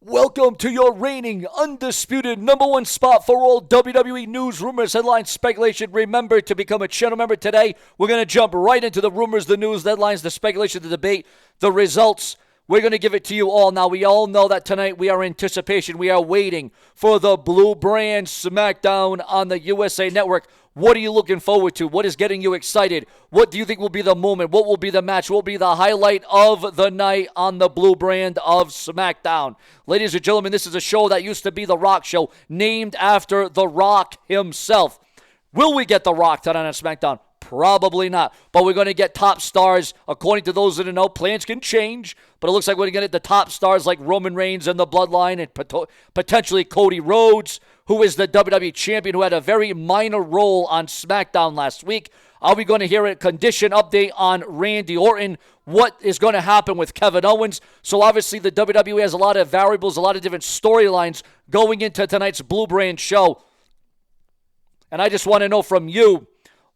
Welcome to your reigning, undisputed number one spot for all WWE news, rumors, headlines, speculation. Remember to become a channel member today. We're going to jump right into the rumors, the news, headlines, the speculation, the debate, the results. We're going to give it to you all. Now, we all know that tonight we are in anticipation. We are waiting for the Blue Brand Smackdown on the USA Network. What are you looking forward to? What is getting you excited? What do you think will be the moment? What will be the match? What will be the highlight of the night on the Blue Brand of Smackdown? Ladies and gentlemen, this is a show that used to be The Rock Show, named after The Rock himself. Will we get The Rock tonight on SmackDown? Probably not. But we're going to get top stars. According to those that know, plans can change. But it looks like we're going to get the top stars like Roman Reigns and the Bloodline and potentially Cody Rhodes, who is the WWE Champion, who had a very minor role on SmackDown last week. Are we going to hear a condition update on Randy Orton? What is going to happen with Kevin Owens? So obviously the WWE has a lot of variables, a lot of different storylines going into tonight's Blue Brand show. And I just want to know from you,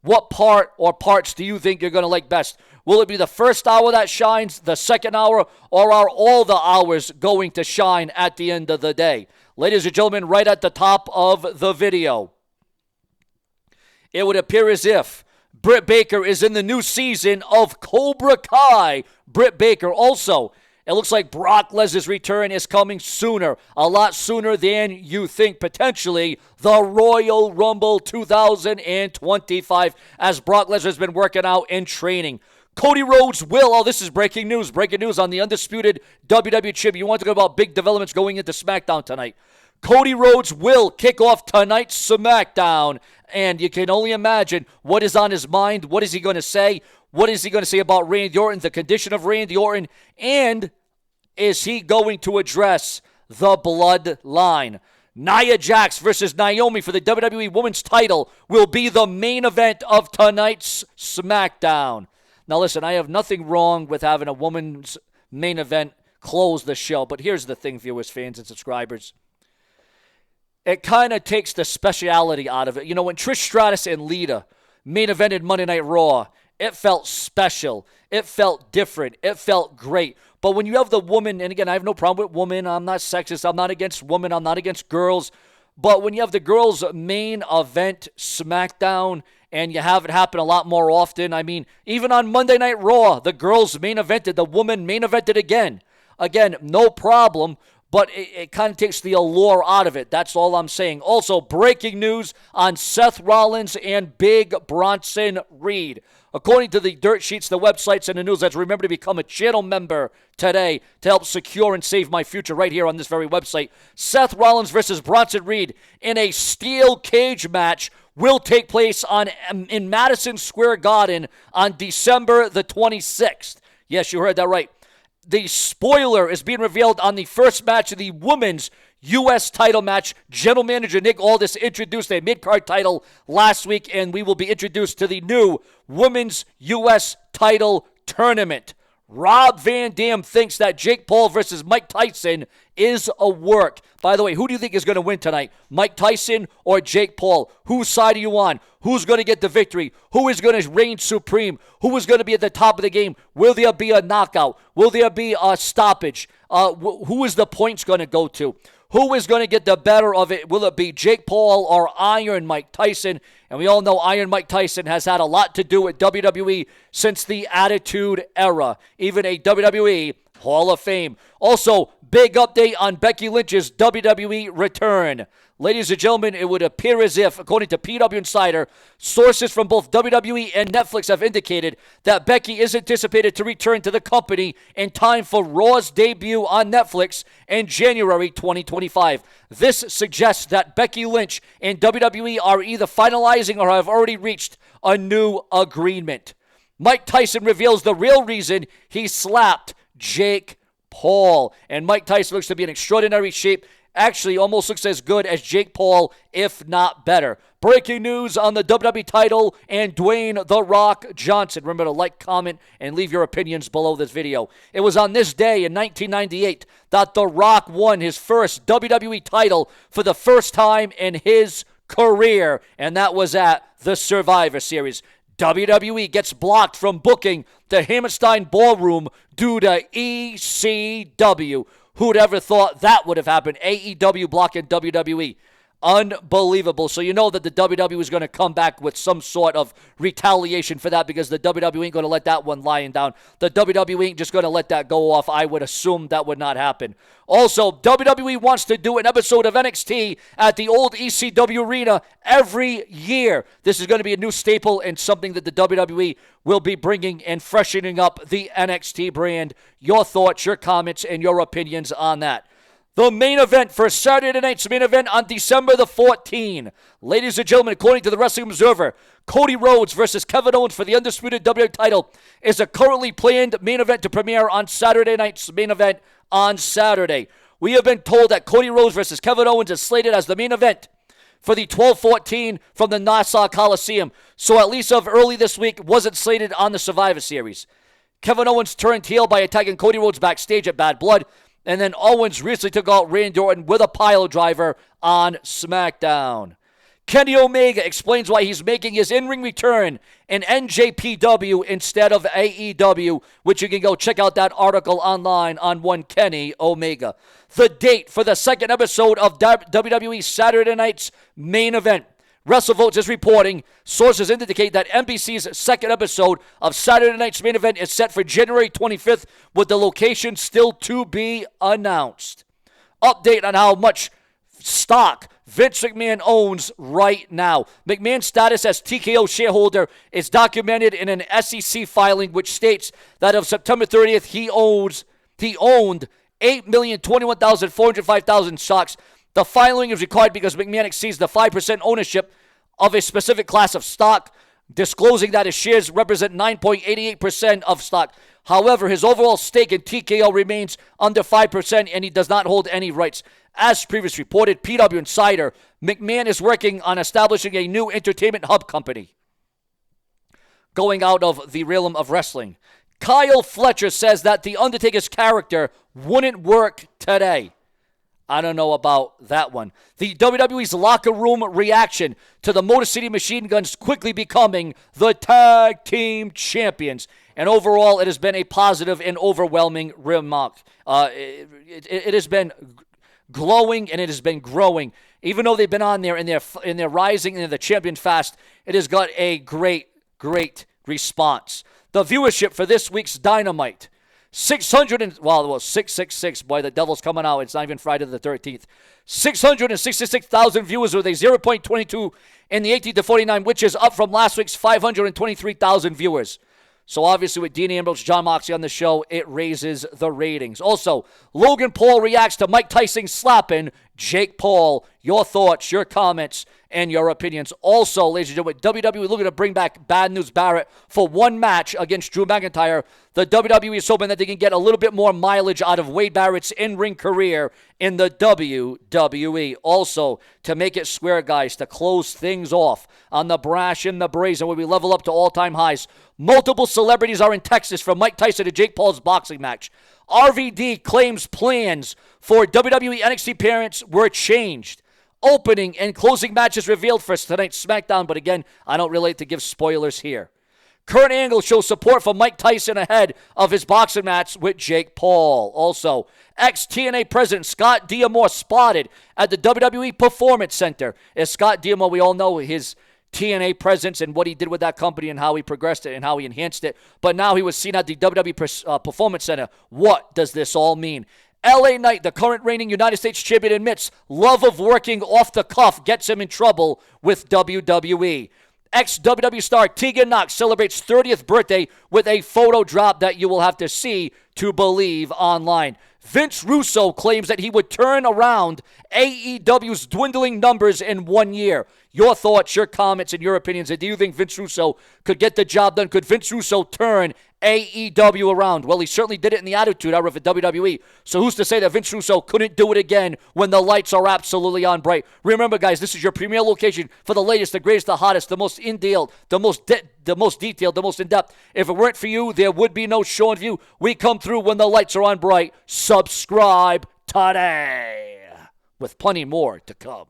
what part or parts do you think you're going to like best? Will it be the first hour that shines, the second hour, or are all the hours going to shine at the end of the day? Ladies and gentlemen, right at the top of the video, it would appear as if Britt Baker is in the new season of Cobra Kai. Britt Baker also. It looks like Brock Lesnar's return is coming sooner, a lot sooner than you think, potentially the Royal Rumble 2025, as Brock Lesnar has been working out and training. Cody Rhodes will, this is breaking news on the undisputed WWE Champion. You want to talk about big developments going into SmackDown tonight. Cody Rhodes will kick off tonight's SmackDown, and you can only imagine what is on his mind. What is he going to say? What is he going to say about Randy Orton, the condition of Randy Orton, and is he going to address the Bloodline? Nia Jax versus Naomi for the WWE Women's title will be the main event of tonight's SmackDown. Now listen, I have nothing wrong with having a women's main event close the show, but here's the thing, viewers, fans, and subscribers. It kind of takes the speciality out of it. You know, when Trish Stratus and Lita main evented Monday Night Raw, it felt special. It felt different. It felt great. But when you have the woman, and again, I have no problem with women. I'm not sexist. I'm not against women. I'm not against girls. But when you have the girls' main event SmackDown, and you have it happen a lot more often. I mean, even on Monday Night Raw, the girls main evented, the woman main evented again. Again, no problem. But it kind of takes the allure out of it. That's all I'm saying. Also, breaking news on Seth Rollins and Big Bronson Reed. According to the dirt sheets, the websites, and the newsletters, remember to become a channel member today to help secure and save my future right here on this very website. Seth Rollins versus Bronson Reed in a steel cage match will take place in Madison Square Garden on December the 26th. Yes, you heard that right. The spoiler is being revealed on the first match of the women's U.S. title match. General Manager Nick Aldis introduced a mid-card title last week, and we will be introduced to the new women's U.S. title tournament. Rob Van Dam thinks that Jake Paul versus Mike Tyson is a work. By the way, who do you think is going to win tonight? Mike Tyson or Jake Paul? Whose side are you on? Who's going to get the victory? Who is going to reign supreme? Who is going to be at the top of the game? Will there be a knockout? Will there be a stoppage? Who is the points going to go to? Who is going to get the better of it? Will it be Jake Paul or Iron Mike Tyson? And we all know Iron Mike Tyson has had a lot to do with WWE since the Attitude Era, even a WWE Hall of Fame. Also, big update on Becky Lynch's WWE return. Ladies and gentlemen, it would appear as if, according to PW Insider, sources from both WWE and Netflix have indicated that Becky is anticipated to return to the company in time for Raw's debut on Netflix in January 2025. This suggests that Becky Lynch and WWE are either finalizing or have already reached a new agreement. Mike Tyson reveals the real reason he slapped Jake Paul. And Mike Tyson looks to be in extraordinary shape. Actually, almost looks as good as Jake Paul, if not better. Breaking news on the WWE title and Dwayne "The Rock" Johnson. Remember to like, comment, and leave your opinions below this video. It was on this day in 1998 that The Rock won his first WWE title for the first time in his career, and that was at the Survivor Series. WWE gets blocked from booking the Hammerstein Ballroom due to ECW. Who'd ever thought that would have happened? AEW blocking WWE. Unbelievable. So you know that the WWE is going to come back with some sort of retaliation for that, because the WWE ain't going to let that one lying down. The WWE ain't just going to let that go off. I would assume that would not happen. Also, WWE wants to do an episode of NXT at the old ECW arena every year. This is going to be a new staple and something that the WWE will be bringing and freshening up the NXT brand. Your thoughts, your comments, and your opinions on that. The main event for Saturday night's main event on December the 14th. Ladies and gentlemen, according to the Wrestling Observer, Cody Rhodes versus Kevin Owens for the undisputed WWE title is a currently planned main event to premiere on Saturday night's main event on Saturday. We have been told that Cody Rhodes versus Kevin Owens is slated as the main event for the 12-14 from the Nassau Coliseum. So at least of early this week, wasn't slated on the Survivor Series. Kevin Owens turned heel by attacking Cody Rhodes backstage at Bad Blood. And then Owens recently took out Randy Orton with a pile driver on SmackDown. Kenny Omega explains why he's making his in-ring return in NJPW instead of AEW, which you can go check out that article online on one Kenny Omega. The date for the second episode of WWE Saturday night's main event. WrestleVotes is reporting, sources indicate that NBC's second episode of Saturday night's main event is set for January 25th, with the location still to be announced. Update on how much stock Vince McMahon owns right now. McMahon's status as TKO shareholder is documented in an SEC filing, which states that of September 30th, he owned 8,021,405 stocks. The filing is required because McMahon exceeds the 5% ownership of a specific class of stock, disclosing that his shares represent 9.88% of stock. However, his overall stake in TKO remains under 5%, and he does not hold any rights. As previously reported, PW Insider, McMahon is working on establishing a new entertainment hub company, going out of the realm of wrestling. Kyle Fletcher says that The Undertaker's character wouldn't work today. I don't know about that one. The WWE's locker room reaction to the Motor City Machine Guns quickly becoming the tag team champions. And overall, it has been a positive and overwhelming remark. It has been glowing and it has been growing. Even though they've been on there and they're rising and the champion fast, it has got a great response. The viewership for this week's Dynamite. 666. Boy, the devil's coming out. It's not even Friday the 13th. 666,000 viewers with a 0.22 in the 18 to 49, which is up from last week's 523,000 viewers. So obviously with Dean Ambrose, John Moxley on the show, it raises the ratings. Also, Logan Paul reacts to Mike Tyson slapping Jake Paul. Your thoughts, your comments, and your opinions. Also, ladies and gentlemen, WWE looking to bring back Bad News Barrett for one match against Drew McIntyre. The WWE is hoping that they can get a little bit more mileage out of Wade Barrett's in-ring career in the WWE. Also, to make it square, guys, to close things off on the brash and the brazen, where we level up to all-time highs. Multiple celebrities are in Texas for Mike Tyson and Jake Paul's boxing match. RVD claims plans for WWE NXT appearance were changed. Opening and closing matches revealed for tonight's SmackDown, but again, I don't really like to give spoilers here. Kurt Angle shows support for Mike Tyson ahead of his boxing match with Jake Paul. Also, ex-TNA president Scott D'Amore spotted at the WWE Performance Center. As Scott D'Amore, we all know his TNA presence and what he did with that company and how he progressed it and how he enhanced it. But now he was seen at the WWE Performance Center. What does this all mean? LA Knight, the current reigning United States champion, admits love of working off the cuff gets him in trouble with WWE. Ex-WWE star Tegan Knox celebrates 30th birthday with a photo drop that you will have to see to believe online. Vince Russo claims that he would turn around AEW's dwindling numbers in 1 year. Your thoughts, your comments, and your opinions. And do you think Vince Russo could get the job done? Could Vince Russo turn AEW around? Well, he certainly did it in the Attitude Era for WWE. So who's to say that Vince Russo couldn't do it again when the lights are absolutely on bright? Remember, guys, this is your premier location for the latest, the greatest, the hottest, the most in-detailed, the most detailed, the most in-depth. If it weren't for you, there would be no Seanzview. We come through when the lights are on bright. Subscribe today, with plenty more to come.